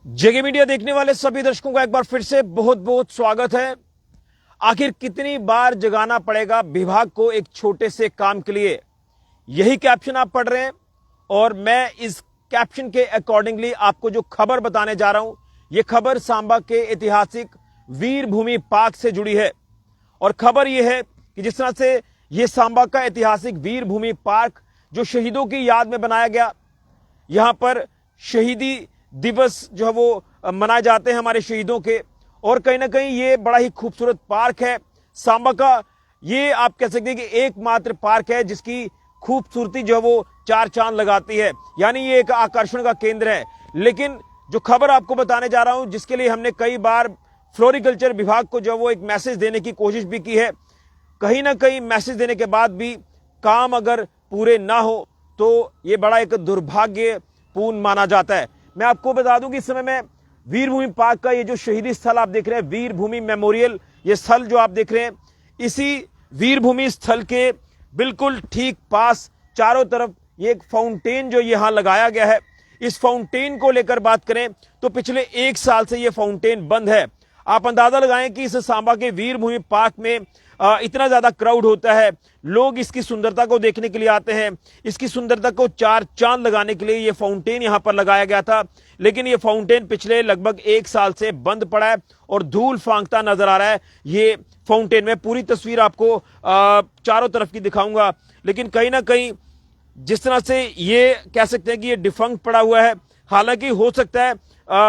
जेके media देखने वाले सभी दर्शकों का एक बार फिर से बहुत बहुत स्वागत है। आखिर कितनी बार जगाना पड़ेगा विभाग को एक छोटे से काम के लिए, यही कैप्शन आप पढ़ रहे हैं और मैं इस कैप्शन के अकॉर्डिंगली आपको जो खबर बताने जा रहा हूं, यह खबर सांबा के ऐतिहासिक वीर भूमि पार्क से जुड़ी है। और खबर यह है कि जिस तरह से यह सांबा का ऐतिहासिक वीर भूमि पार्क जो शहीदों की याद में बनाया गया, यहां पर शहीदी दिवस जो है वो मनाए जाते हैं हमारे शहीदों के, और कहीं ना कहीं ये बड़ा ही खूबसूरत पार्क है सांबा का। ये आप कह सकते हैं कि एकमात्र पार्क है जिसकी खूबसूरती जो है वो चार चांद लगाती है, यानी ये एक आकर्षण का केंद्र है। लेकिन जो खबर आपको बताने जा रहा हूं, जिसके लिए हमने कई बार फ्लोरिकल्चर विभाग को जो वो एक मैसेज देने की कोशिश भी की है, कहीं ना कहीं मैसेज देने के बाद भी काम अगर पूरे ना हो तो ये बड़ा एक दुर्भाग्यपूर्ण माना जाता है। मैं आपको बता दूं कि इस समय में वीरभूमि पार्क का ये जो शहीदी स्थल आप देख रहे हैं, वीरभूमि मेमोरियल, ये स्थल जो आप देख रहे हैं, इसी वीरभूमि स्थल के बिल्कुल ठीक पास चारों तरफ ये एक फाउंटेन जो यहां लगाया गया है। इस फाउंटेन को लेकर बात करें तो पिछले 1 साल से ये फाउंटेन बंद है। आप अंदाजा लगाएं कि इस सांबा के वीरभूमि पार्क में इतना ज्यादा क्राउड होता है, लोग इसकी सुंदरता को देखने के लिए आते हैं, इसकी सुंदरता को चार चांद लगाने के लिए ये फाउंटेन यहां पर लगाया गया था। लेकिन ये फाउंटेन पिछले लगभग 1 साल से बंद पड़ा है और धूल फांकता नजर आ रहा है ये फाउंटेन। में पूरी तस्वीर आपको चारों तरफ की दिखाऊंगा, लेकिन कहीं ना कहीं जिस तरह से ये कह सकते हैं कि ये डिफंक्ट पड़ा हुआ है, हालांकि हो सकता है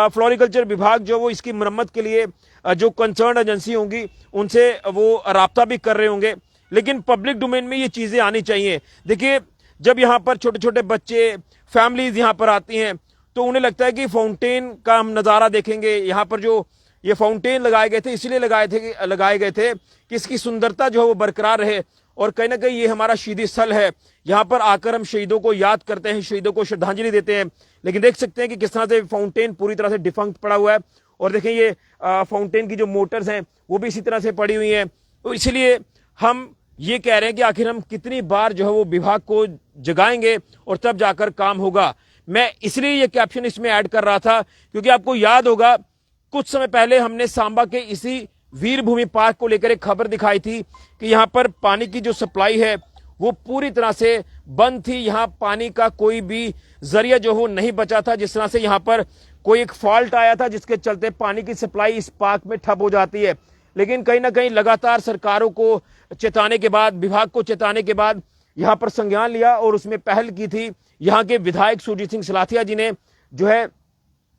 फ्लोरिकल्चर विभाग जो वो इसकी मरम्मत के लिए जो कंसर्न एजेंसी होंगी उनसे वो राब्ता भी कर रहे होंगे, लेकिन पब्लिक डोमेन में ये चीजें आनी चाहिए। देखिए, जब यहाँ पर छोटे छोटे बच्चे, फैमिलीज यहाँ पर आती हैं तो उन्हें लगता है कि फाउंटेन का हम नज़ारा देखेंगे। यहाँ पर जो ये फाउंटेन लगाए गए थे इसलिए लगाए गए थे कि इसकी सुंदरता जो है वो बरकरार रहे, और कहीं ना कहीं ये हमारा शहीदी स्थल है, यहाँ पर आकर हम शहीदों को याद करते हैं, शहीदों को श्रद्धांजलि देते हैं। लेकिन देख सकते हैं कि किस तरह से फाउंटेन पूरी तरह से डिफंक्ट पड़ा हुआ है, और देखें ये फाउंटेन की जो मोटर्स हैं वो भी इसी तरह से पड़ी हुई हैं। तो इसलिए हम ये कह रहे हैं कि आखिर हम कितनी बार जो है वो विभाग को जगाएंगे और तब जाकर काम होगा। मैं इसलिए ये कैप्शन इसमें ऐड कर रहा था क्योंकि आपको याद होगा कुछ समय पहले हमने सांबा के इसी वीरभूमि पार्क को लेकर एक खबर दिखाई थी कि यहाँ पर पानी की जो सप्लाई है वो पूरी तरह से बंद थी। यहाँ पानी का कोई भी जरिया जो हो नहीं बचा था, जिस तरह से यहाँ पर कोई एक फॉल्ट आया था जिसके चलते पानी की सप्लाई इस पार्क में ठप हो जाती है। लेकिन कहीं ना कहीं लगातार सरकारों को चेताने के बाद, विभाग को चेताने के बाद यहाँ पर संज्ञान लिया और उसमें पहल की थी। यहाँ के विधायक सुरजीत सिंह सलाथिया जी ने जो है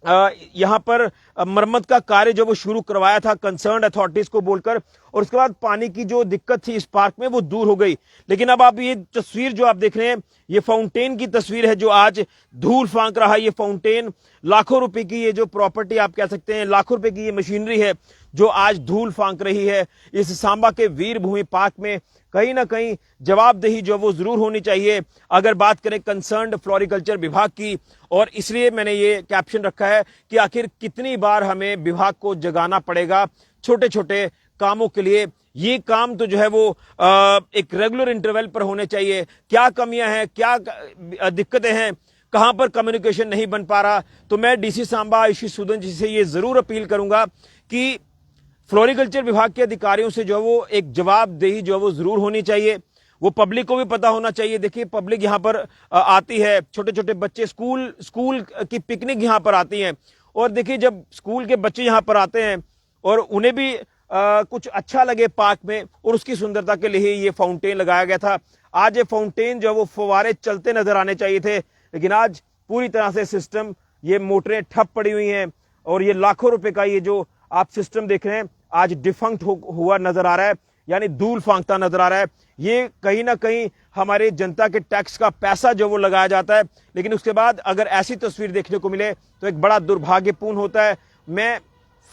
यहाँ पर मरम्मत का कार्य जो वो शुरू करवाया था कंसर्न अथॉरिटीज को बोलकर, और उसके बाद पानी की जो दिक्कत थी इस पार्क में वो दूर हो गई। लेकिन अब आप ये तस्वीर जो आप देख रहे हैं, ये फाउंटेन की तस्वीर है जो आज धूल फांक रहा है। ये फाउंटेन लाखों रुपए की, ये जो प्रॉपर्टी आप कह सकते हैं, लाखों रुपए की ये मशीनरी है जो आज धूल फांक रही है इस सांबा के वीरभूमि पार्क में। कहीं ना कहीं जवाबदेही जो वो जरूर होनी चाहिए अगर बात करें कंसर्न्ड फ्लोरिकल्चर विभाग की, और इसलिए मैंने ये कैप्शन रखा है कि आखिर कितनी बार हमें विभाग को जगाना पड़ेगा छोटे छोटे कामों के लिए। ये काम तो जो है वो एक रेगुलर इंटरवल पर होने चाहिए। क्या कमियां हैं, क्या दिक्कतें हैं, कहां पर कम्युनिकेशन नहीं बन पा रहा, तो मैं डीसी सांबा आशीष सूदन जी से ये जरूर अपील करूंगा कि फ्लोरिकल्चर विभाग के अधिकारियों से जो है वो एक जवाबदेही जो है वो जरूर होनी चाहिए। वो पब्लिक को भी पता होना चाहिए। देखिए, पब्लिक यहाँ पर आती है, छोटे छोटे बच्चे स्कूल की पिकनिक यहाँ पर आती हैं, और देखिए जब स्कूल के बच्चे यहाँ पर आते हैं और उन्हें भी कुछ अच्छा लगे पार्क में, और उसकी सुंदरता के लिए ये फाउंटेन लगाया गया था। आज ये फाउंटेन जो है वो फव्वारे चलते नजर आने चाहिए थे, लेकिन आज पूरी तरह से सिस्टम, ये मोटरें ठप पड़ी हुई हैं, और ये लाखों रुपए का ये जो आप सिस्टम देख रहे हैं आज डिफंक्ट हुआ नजर आ रहा है, यानी धूल फांकता नजर आ रहा है। ये कहीं ना कहीं हमारे जनता के टैक्स का पैसा जो वो लगाया जाता है, लेकिन उसके बाद अगर ऐसी तस्वीर देखने को मिले तो एक बड़ा दुर्भाग्यपूर्ण होता है। मैं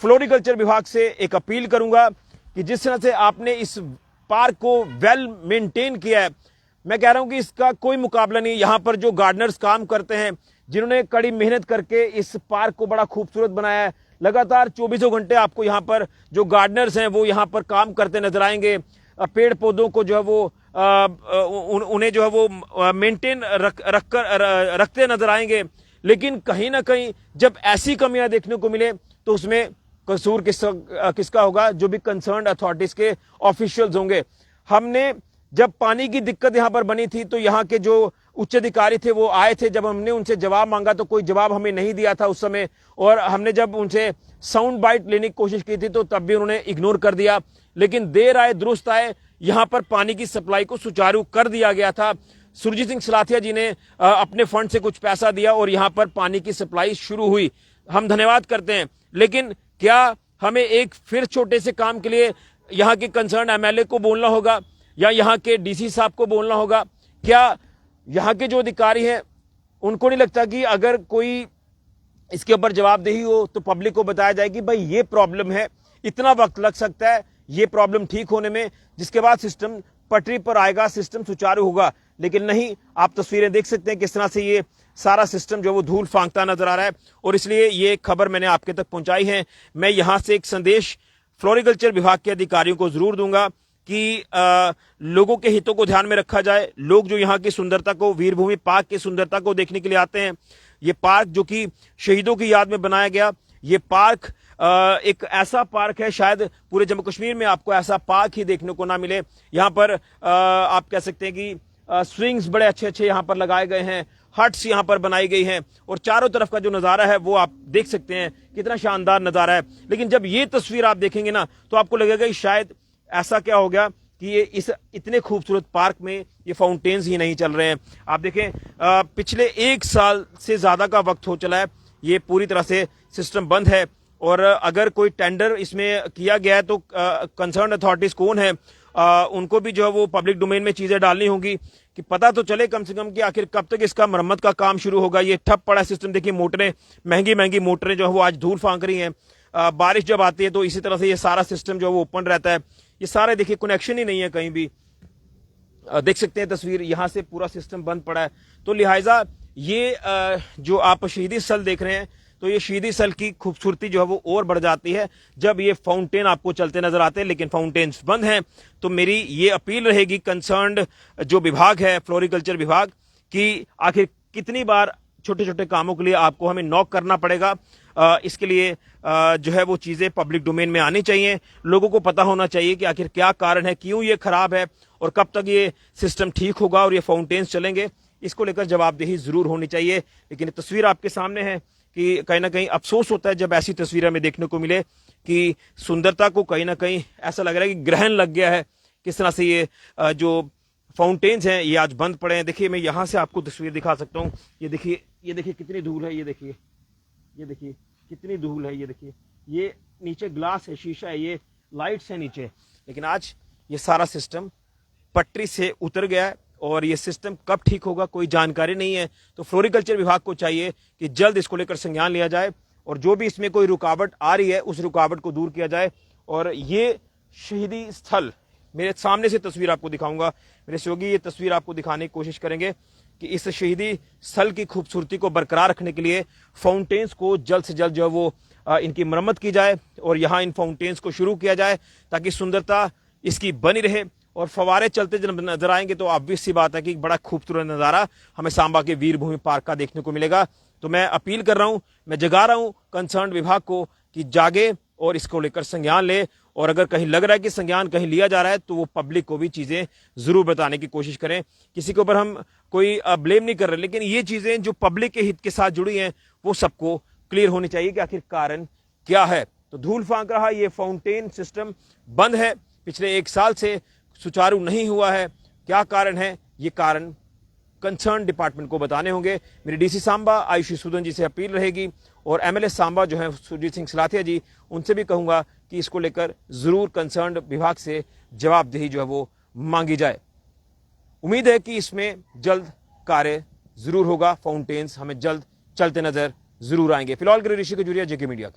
फ्लोरिकल्चर विभाग से एक अपील करूंगा कि जिस तरह से आपने इस पार्क को वेल मेंटेन किया है, मैं कह रहा हूं कि इसका कोई मुकाबला नहीं। यहां पर जो गार्डनर्स काम करते हैं, जिन्होंने कड़ी मेहनत करके इस पार्क को बड़ा खूबसूरत बनाया है, लगातार 24 घंटे आपको यहाँ पर जो गार्डनर्स हैं वो यहाँ पर काम करते नजर आएंगे। पेड़ पौधों को जो है वो उन्हें जो है वो मेंटेन रखते नजर आएंगे। लेकिन कहीं ना कहीं जब ऐसी कमियां देखने को मिले तो उसमें कसूर किसका होगा? जो भी कंसर्न्ड अथॉरिटीज के ऑफिशियल्स होंगे। हमने जब पानी की दिक्कत यहां पर बनी थी तो यहां के जो उच्च अधिकारी थे वो आए थे, जब हमने उनसे जवाब मांगा तो कोई जवाब हमें नहीं दिया था उस समय, और हमने जब उनसे साउंड बाइट लेने की कोशिश की थी तो तब भी उन्होंने इग्नोर कर दिया। लेकिन देर आए दुरुस्त आए, यहां पर पानी की सप्लाई को सुचारू कर दिया गया था। सुरजीत सिंह सलाथिया जी ने अपने फंड से कुछ पैसा दिया और यहां पर पानी की सप्लाई शुरू हुई। हम धन्यवाद करते हैं। लेकिन क्या हमें एक फिर छोटे से काम के लिए यहां के कंसर्न एमएलए को बोलना होगा या यहां के डीसी साहब को बोलना होगा? क्या यहां के जो अधिकारी हैं उनको नहीं लगता कि अगर कोई इसके ऊपर जवाबदेही हो तो पब्लिक को बताया जाए कि भाई ये प्रॉब्लम है, इतना वक्त लग सकता है ये प्रॉब्लम ठीक होने में, जिसके बाद सिस्टम पटरी पर आएगा, सिस्टम सुचारू होगा। लेकिन नहीं, आप तस्वीरें देख सकते हैं किस तरह से ये सारा सिस्टम जो वो धूल फांकता नजर आ रहा है, और इसलिए ये खबर मैंने आपके तक पहुंचाई है। मैं यहां से एक संदेश फ्लोरिकल्चर विभाग के अधिकारियों को जरूर दूंगा कि लोगों के हितों को ध्यान में रखा जाए। लोग जो यहाँ की सुंदरता को, वीरभूमि पार्क की सुंदरता को देखने के लिए आते हैं, ये पार्क जो कि शहीदों की याद में बनाया गया, ये पार्क एक ऐसा पार्क है, शायद पूरे जम्मू कश्मीर में आपको ऐसा पार्क ही देखने को ना मिले। यहाँ पर आप कह सकते हैं कि स्विंग्स बड़े अच्छे अच्छे यहाँ पर लगाए गए हैं, हट्स यहाँ पर बनाई गई हैं, और चारों तरफ का जो नज़ारा है वो आप देख सकते हैं कितना शानदार नज़ारा है। लेकिन जब ये तस्वीर आप देखेंगे ना तो आपको लगेगा कि शायद ऐसा क्या हो गया कि ये इस इतने खूबसूरत पार्क में ये फाउंटेन्स ही नहीं चल रहे हैं। आप देखें, पिछले 1 साल से ज़्यादा का वक्त हो चला है, ये पूरी तरह से सिस्टम बंद है। और अगर कोई टेंडर इसमें किया गया है तो कंसर्न अथॉरिटीज कौन है, उनको भी जो है वो पब्लिक डोमेन में चीज़ें डालनी होगी कि पता तो चले कम से कम कि आखिर कब तक इसका मरम्मत का काम शुरू होगा। ये ठप पड़ा सिस्टम, देखिए मोटरें, महंगी महंगी मोटरें जो है वो आज धूल फांक रही हैं। बारिश जब आती है तो इसी तरह से ये सारा सिस्टम जो है वो ओपन रहता है। ये सारे देखिए कनेक्शन ही नहीं है कहीं भी, देख सकते हैं तस्वीर, यहां से पूरा सिस्टम बंद पड़ा है। तो लिहाजा ये जो आप शहीदी स्थल देख रहे हैं, तो ये शहीदी स्थल की खूबसूरती जो है वो और बढ़ जाती है जब ये फाउंटेन आपको चलते नजर आते हैं, लेकिन फाउंटेन्स बंद हैं। तो मेरी ये अपील रहेगी कंसर्न्ड जो विभाग है, फ्लोरिकल्चर विभाग, कि आखिर कितनी बार छोटे छोटे कामों के लिए आपको हमें नॉक करना पड़ेगा। इसके लिए जो है वो चीज़ें पब्लिक डोमेन में आनी चाहिए, लोगों को पता होना चाहिए कि आखिर क्या कारण है, क्यों ये खराब है, और कब तक ये सिस्टम ठीक होगा और ये फाउंटेन्स चलेंगे। इसको लेकर जवाबदेही जरूर होनी चाहिए। लेकिन तस्वीर आपके सामने है कि कहीं ना कहीं अफसोस होता है जब ऐसी तस्वीरें हमें देखने को मिले कि सुंदरता को कहीं ना कहीं ऐसा लग रहा है कि ग्रहण लग गया है। किस तरह से ये जो फाउंटेन्स हैं ये आज बंद पड़े हैं। देखिए, मैं यहाँ से आपको तस्वीर दिखा सकता हूँ। ये देखिए कितनी धूल है, ये देखिए कितनी धूल है, ये देखिए, ये नीचे ग्लास है, शीशा है, ये लाइट्स है नीचे। लेकिन आज ये सारा सिस्टम पटरी से उतर गया है और ये सिस्टम कब ठीक होगा कोई जानकारी नहीं है। तो फ्लोरिकल्चर विभाग को चाहिए कि जल्द इसको लेकर संज्ञान लिया जाए और जो भी इसमें कोई रुकावट आ रही है उस रुकावट को दूर किया जाए। और ये शहीदी स्थल, मेरे सामने से तस्वीर आपको दिखाऊंगा, मेरे सहयोगी ये तस्वीर आपको दिखाने की कोशिश करेंगे कि इस शहीदी स्थल की खूबसूरती को बरकरार रखने के लिए फाउंटेन्स को जल्द से जल्द जो है वो इनकी मरम्मत की जाए और यहाँ इन फाउंटेन्स को शुरू किया जाए ताकि सुंदरता इसकी बनी रहे। और फवारे चलते जब नजर आएंगे तो ऑब्वियस सी बात है कि बड़ा खूबसूरत नज़ारा हमें सांबा के वीरभूमि पार्क का देखने को मिलेगा। तो मैं अपील कर रहा हूँ, मैं जगा रहा हूँ कंसर्न विभाग को कि जागे और इसको लेकर संज्ञान ले, और अगर कहीं लग रहा है कि संज्ञान कहीं लिया जा रहा है तो वो पब्लिक को भी चीज़ें ज़रूर बताने की कोशिश करें। किसी के ऊपर हम कोई ब्लेम नहीं कर रहे, लेकिन ये चीज़ें जो पब्लिक के हित के साथ जुड़ी हैं वो सबको क्लियर होनी चाहिए कि आखिर कारण क्या है। तो धूल फांक रहा ये फाउंटेन सिस्टम बंद है, पिछले 1 साल से सुचारू नहीं हुआ है। क्या कारण है, ये कारण कंसर्न डिपार्टमेंट को बताने होंगे। मेरी डीसी सांबा आयुषी सूदन जी से अपील रहेगी और एमएलए सांबा जो है सुरजीत सिंह सलाथिया जी, उनसे भी कहूंगा कि इसको लेकर जरूर कंसर्न विभाग से जवाबदेही जो है वो मांगी जाए। उम्मीद है कि इसमें जल्द कार्य जरूर होगा, फाउंटेन्स हमें जल्द चलते नजर जरूर आएंगे। फिलहाल ऋषि के जुरिया जेके मीडिया के।